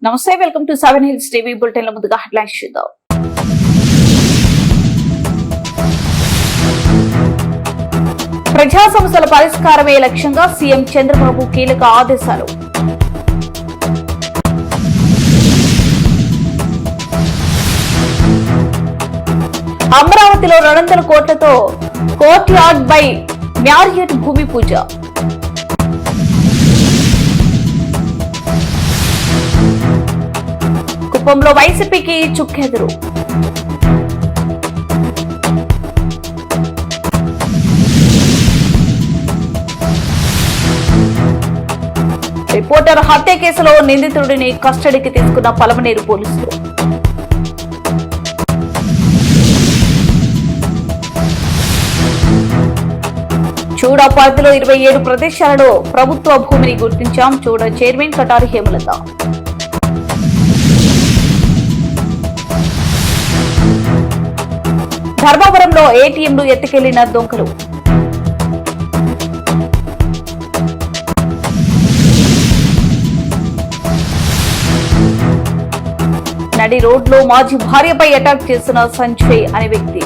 నమస్తే, welcome to 7 hills TV bulletin. లో ముందుగా హెడ్లైన్స్ చూద్దాం. ప్రజా సమస్యల పరిష్కారమే లక్ష్యంగా సీఎం చంద్రబాబు కీలక ఆదేశాలు. అమరావతిలో 200 కోట్లతో కోర్ట్ యార్డ్ బై మ్యారియట్ భూమి పూజ. కుప్పంలో వైసీపీకి చుక్కెదురు. రిపోర్టర్ హత్య కేసులో నిందితుడిని కస్టడీకి తీసుకున్న పలమనేరు పోలీసులు. చూడ పరిధిలో 27 ప్రదేశాలలో ప్రభుత్వ భూమిని గుర్తించాం. చూడ చైర్మన్ కటారి హేమలత. ధర్మవరంలో ఏటీఎంలు ఎత్తుకెళ్లిన దొంగలు. నడి రోడ్లో మాజీ భార్యపై అటాక్ చేసిన సంజయ్ అనే వ్యక్తి.